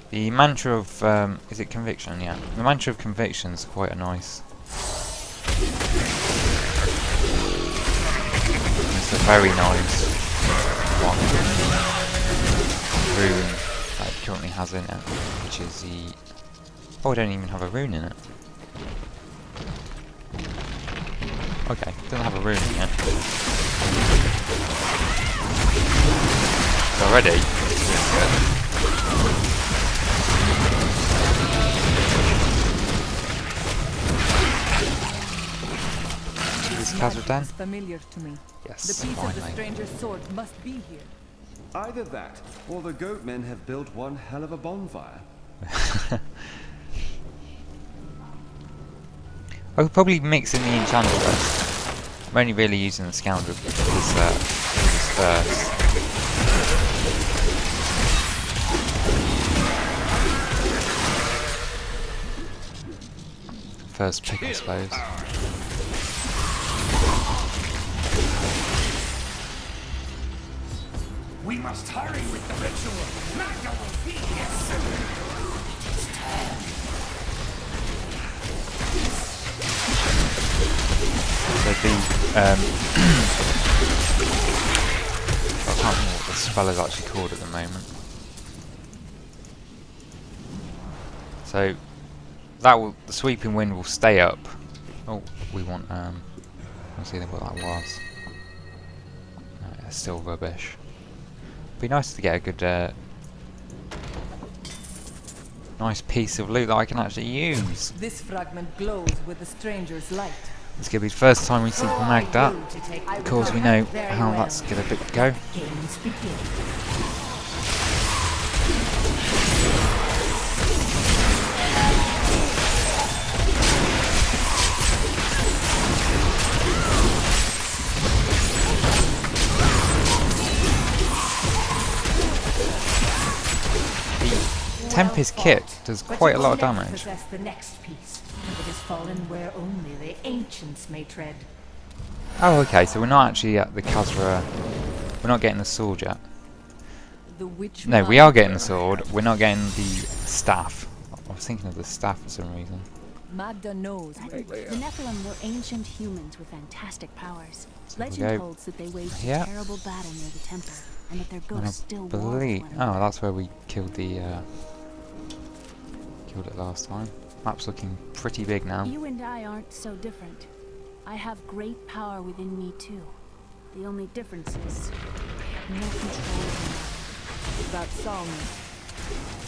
The mantra of, is it conviction? Yeah. The mantra of conviction is quite a nice. It's a very nice one. Rune that it currently has in it, which is the. Oh, I don't even have a rune in it. Okay, doesn't have a rune in it. Already. Is familiar to me. Yes, the piece finally. of the stranger's sword must be here. Either that, or the goat men have built one hell of a bonfire. I could probably mix in the enchantress. I'm only really using the scoundrel because first. First pick, I suppose. We must hurry with the ritual. Magda will be here soon. It is time. So the I can't remember what the spell is actually called at the moment. So that will, the sweeping wind will stay up. Oh, we want let's see what that was. No, it's still rubbish. Be nice to get a good nice piece of loot that I can actually use. This fragment glows with the stranger's light. It's going to be the first time we see Magda. Of course we know how that's going to go. Tempest Kit does quite a lot of damage. The next piece. It has fallen where only the ancients may tread. Oh, okay, so we're not actually at the Khazra. We're not getting the sword yet. No, we are getting the sword. We're not getting the staff. I was thinking of the staff for some reason. Magda knows. The Nephilim were ancient humans with fantastic powers. So we Legend go holds that they waged here. a terrible battle near the temple, and that their And ghosts still I walk believe. one Oh, another. that's where we killed the. Killed it last time. Map's looking pretty big now. You and I aren't so different. I have great power within me too. The only difference is I have no control over That sounds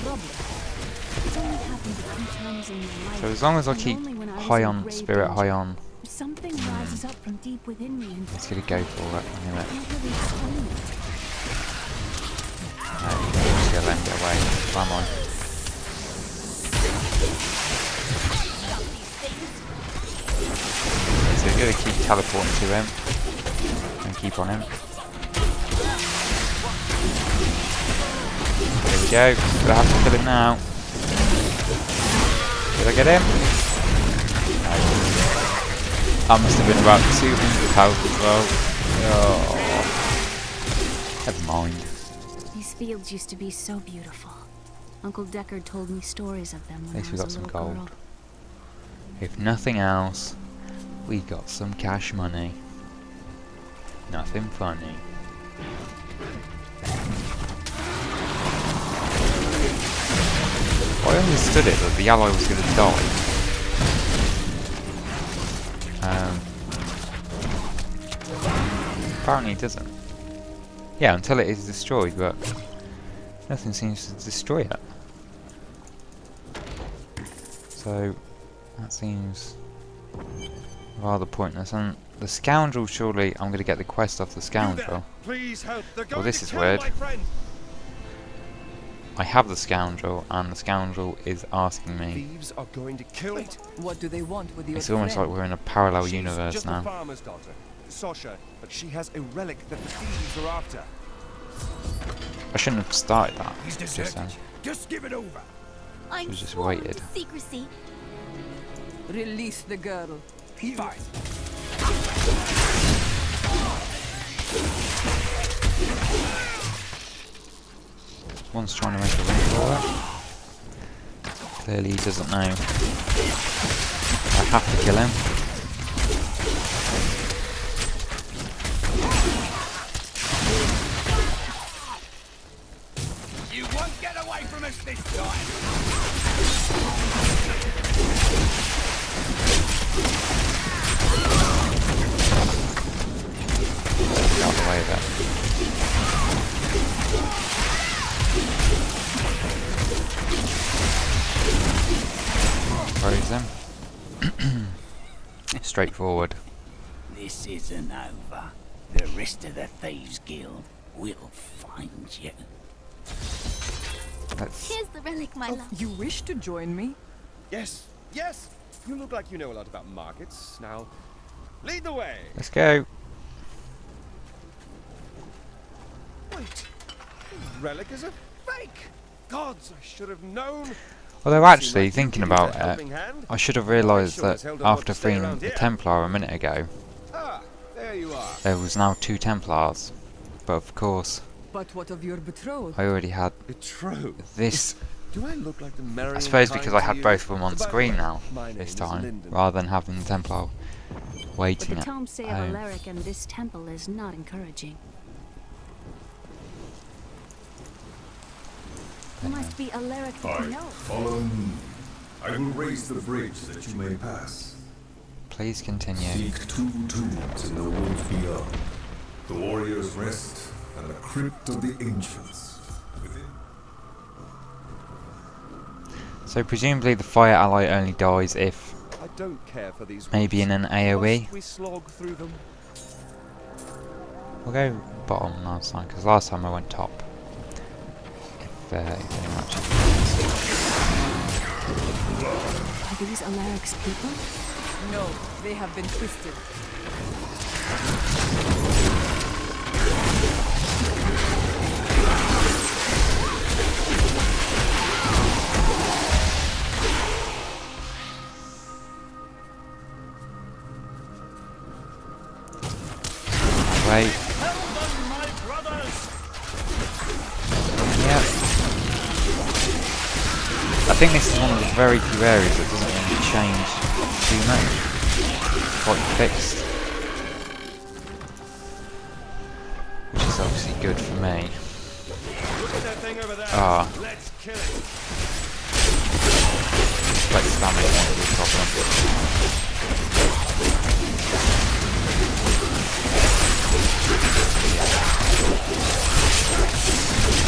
trouble. it. It's only happened a few times in my life. So as long as I and keep only when I was high in on grave spirit, danger. high on. Something rises up from deep within me and Let's get a go for it. I knew I it. can't really explain it. No, just gonna let him get away. Come on. So we're gonna keep teleporting to him and keep on him. There we go. Gonna have to kill him now. Did I get him? No. I must have been about 200 health as well. Oh. Never mind. These fields used to be so beautiful. Uncle Deckard told me stories of them when At least I we was got a some little gold. girl. If nothing else, we got some cash money. Nothing funny. I understood it that the ally was going to die. Apparently it doesn't. Yeah, until it is destroyed, but nothing seems to destroy it. So that seems rather pointless. And the scoundrel, surely I'm going to get the quest off the scoundrel. Please help. They're Well, going this to is kill weird. my friend. I have the scoundrel, and the scoundrel is asking me. Thieves are going to kill it. What do they want with your It's almost like friend? we're in a parallel She's universe just a now. farmer's daughter, Sasha, but she has a relic that the thieves are after. I shouldn't have started that. He's Just deserted. then. Just give it over. I'm Just sworn waited. to secrecy. Release the girl. Fine. One's trying to make a run for it. Clearly he doesn't know. I have to kill him. You won't get away from us this time. Get out of the way of it. Raise him. Straightforward. This isn't over. The rest of the Thieves Guild will find you. Let's. Here's the relic, my love. You wish to join me? Yes, yes! You look like you know a lot about markets. Now, lead the way! Let's go. Wait! The relic is a fake! Gods, I should have known! Although actually, thinking about a it, helping hand. I should have realised Sure that as hell don't want after to stay freeing around the here. Templar a minute ago, Ah, there you are. there was now 2 Templars. But of course, But what of your betrothed? I already had Betrothed. this. Do I look like the merry I suppose and because kind I to had you? both of them on By the screen way, now, my this name is time, Lyndon. rather than having the Templar But waiting the at tomes say of home. Alaric and this temple is not encouraging. It must be Alaric that you know. Follow me. I will raise the bridge that you may pass. Please continue. Seek 2 tombs in the woods beyond. The warrior's rest and the crypt of the ancients. Within. So presumably the fire ally only dies if I don't care for these maybe in an AoE. Must we slog through them? We'll go bottom last time, because last time I went top. If anyone actually Are these Alaric's people? No, they have been twisted. wait. Yep. I think this is one of the very few areas that doesn't really change too much. It's quite fixed. which is obviously good for me. Look at that thing over there. Ah, Let's kill it. flex damage won't be a problem.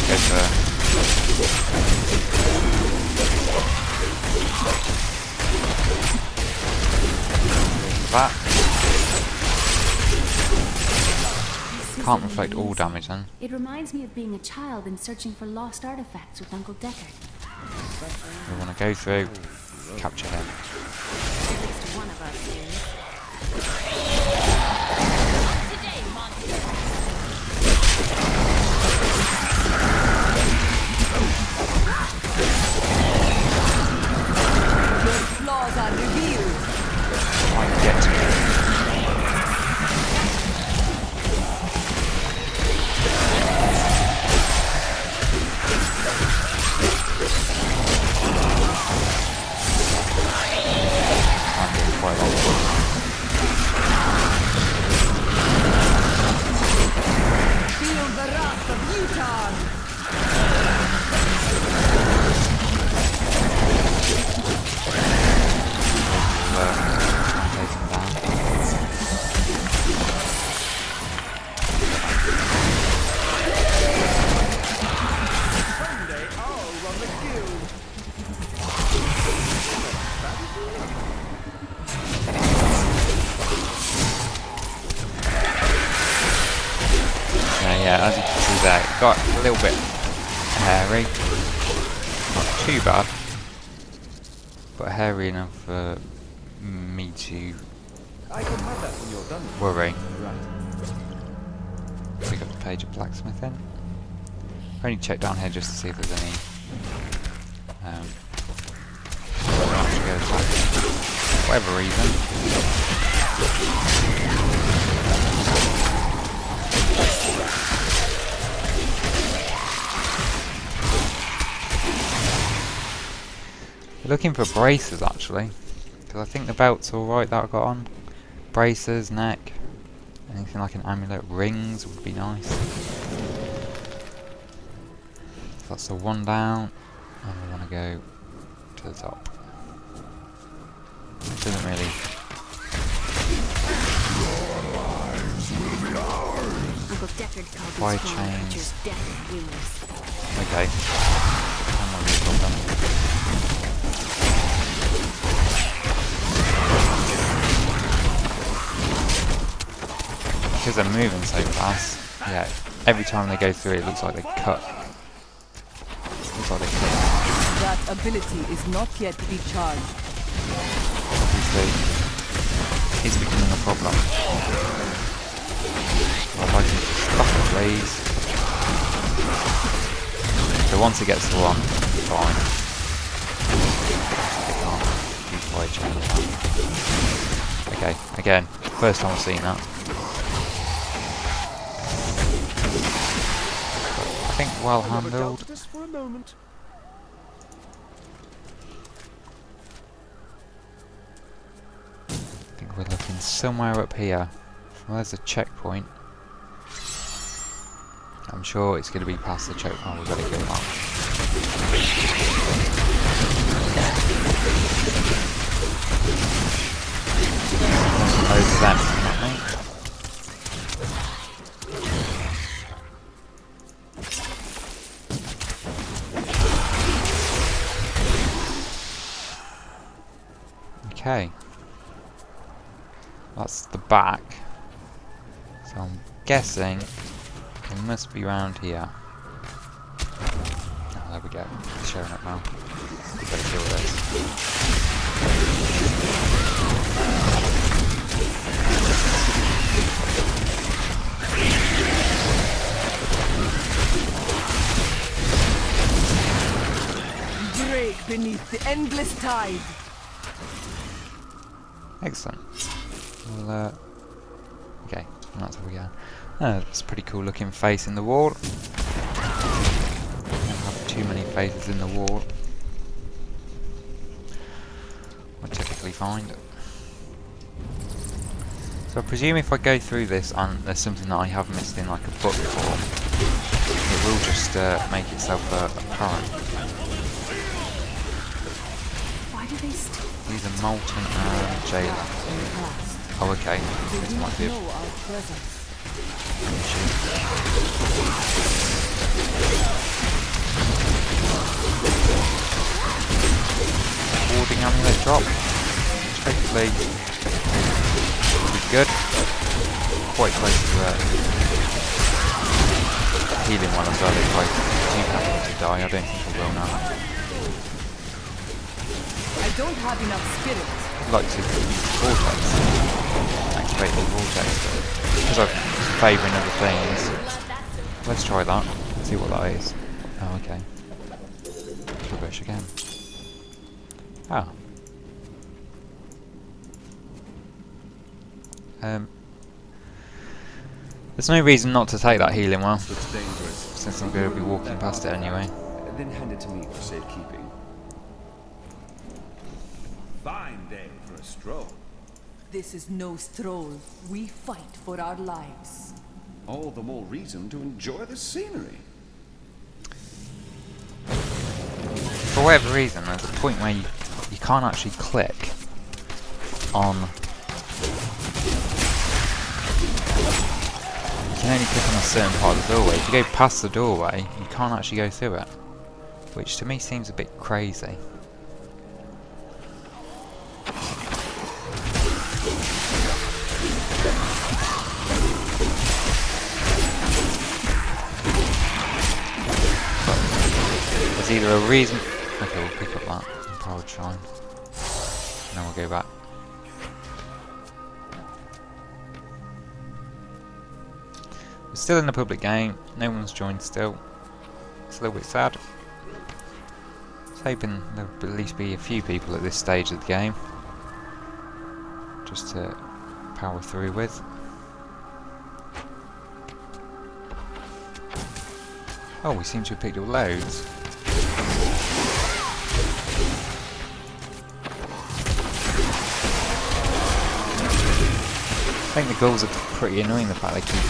Go for that. Can't reflect all damage then. It reminds me of being a child and searching for lost artifacts with Uncle Deckard. We want to go through, capture him. At least one of us is. Today, monster. Your flaws are revealed. I get to it. Quite long. Feel the wrath of Utah. Take him down. Someday I'll run the guild. Yeah, as you can see there, it got a little bit hairy. Not too bad, but hairy enough for me to I can have that when you're done. worry. Right. Pick up the page of blacksmithing. Only check down here just to see if there's any. For whatever reason. We're looking for braces actually, because I think the belt's alright that I got on. Braces, neck, anything like an amulet, rings would be nice. So that's the one down, and we want to go to the top. It doesn't really. Uncle Deckard called Why these fallen chains? creatures death wings. Okay. That might be a problem. Because they're moving so fast, yeah, every time they go through it looks like they cut. Looks like they cut. That ability is not yet recharged. Obviously, it's becoming a problem. I'd like to stop it, please. So once it gets to one, fine. It can't use wide chain. Okay, again, first time I've seen that. I think well handled. This for a moment. I think we're looking somewhere up here. Well, there's a checkpoint. I'm sure it's going to be past the checkpoint. Oh, we've got to go up. Over them, not me. Okay. That's the back. So I'm guessing it must be around here. Oh, there we go. It's showing up now. We better kill this. Break beneath the endless tide. Excellent. Well, okay, that's where we go. That's a pretty cool looking face in the wall. Don't have too many faces in the wall. I typically find. So I presume if I go through this and there's something that I have missed in like a book form, it will just make itself apparent. Why do they still? These are Molten and Jailer. Oh, okay. This might be a issue. Warding amulet drop. Hopefully will be good. Quite close to healing one as well if I do happen to die. I don't think I will now. I don't have enough spirit. I'd like to use Vortex. Activate the Vortex, but because I'm favouring other things. Let's try that. See what that is. Oh, okay. Rubbish again. Ah. There's no reason not to take that healing well, since I'm going to be walking past it anyway. Then hand it to me for safekeeping. Fine day for a stroll. This is no stroll. We fight for our lives. All the more reason to enjoy the scenery. For whatever reason, there's a point where you can't actually click on. You can only click on a certain part of the doorway. If you go past the doorway, you can't actually go through it, which to me seems a bit crazy. There's either a reason. Okay, we'll pick up that empowered shrine, and then we'll go back. We're still in the public game. No one's joined still. It's a little bit sad. I was hoping there would at least be a few people at this stage of the game, just to power through with. Oh, we seem to have picked up loads. I think the ghouls are pretty annoying, the fact they keep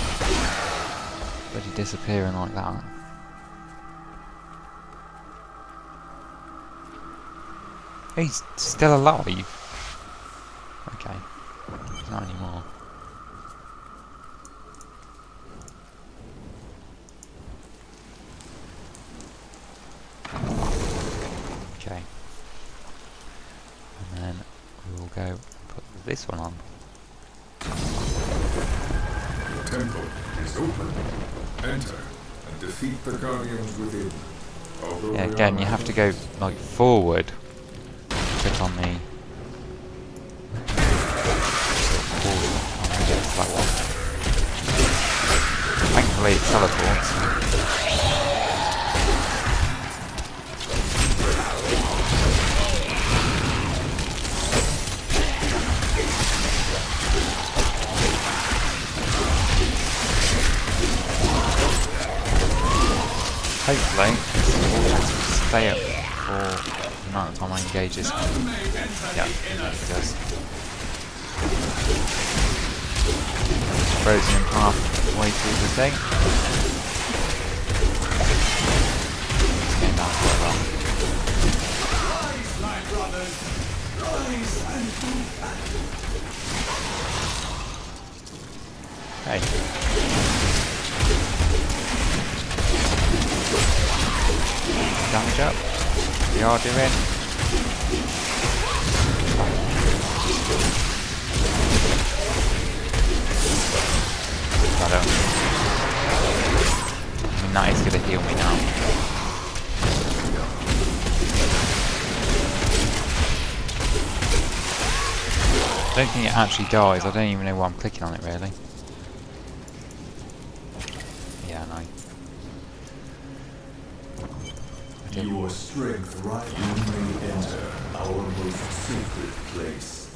bloody disappearing like that. He's still alive? Okay. He's not anymore. Okay. And then we will go and put this one on. The temple is open. Enter and defeat the guardians within. Although Yeah, again, you have to go like forward. Click on the forward. I'm gonna get to that one. Thankfully, it teleports. Hopefully, this will stay up for the amount of time I engage this. Yeah, it does. It's frozen in halfway through the thing. It's going down quite well. Hey. Damage up. We are doing. I mean, that is going to heal me now. I don't think it actually dies. I don't even know why I'm clicking on it really. Yeah, no. Your strength right when you may enter our most sacred place.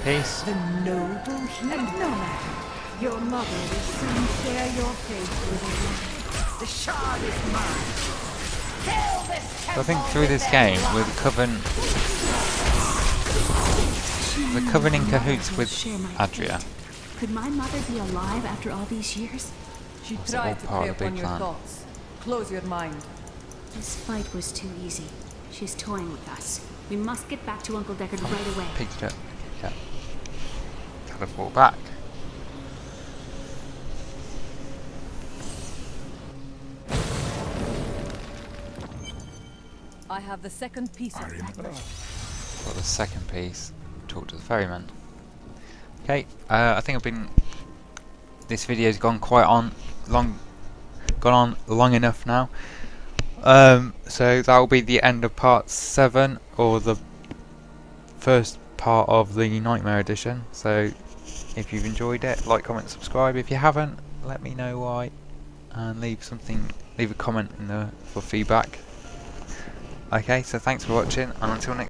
Peace. The noble heat. And no matter, your mother will soon share your fate with you. The shard is mine. So I think through this game, with the Coven They're covered in cahoots Mother will with share my Adria. fate. Could my mother be alive after all these years? She Was it all tried to part prey of the big upon your plan? thoughts. Close your mind. This fight was too easy. She's toying with us. We must get back to Uncle Deckard right away. Picked it up. Yeah. Teleport back. I have the second piece of that. Got the second piece. Talk to the ferryman. Okay, I think this video's gone gone on long enough now. So that will be the end of part 7, or the first part of the Nightmare Edition. So if you've enjoyed it, like, comment, subscribe. If you haven't, let me know why, and leave a comment for feedback. Okay, so thanks for watching, and until next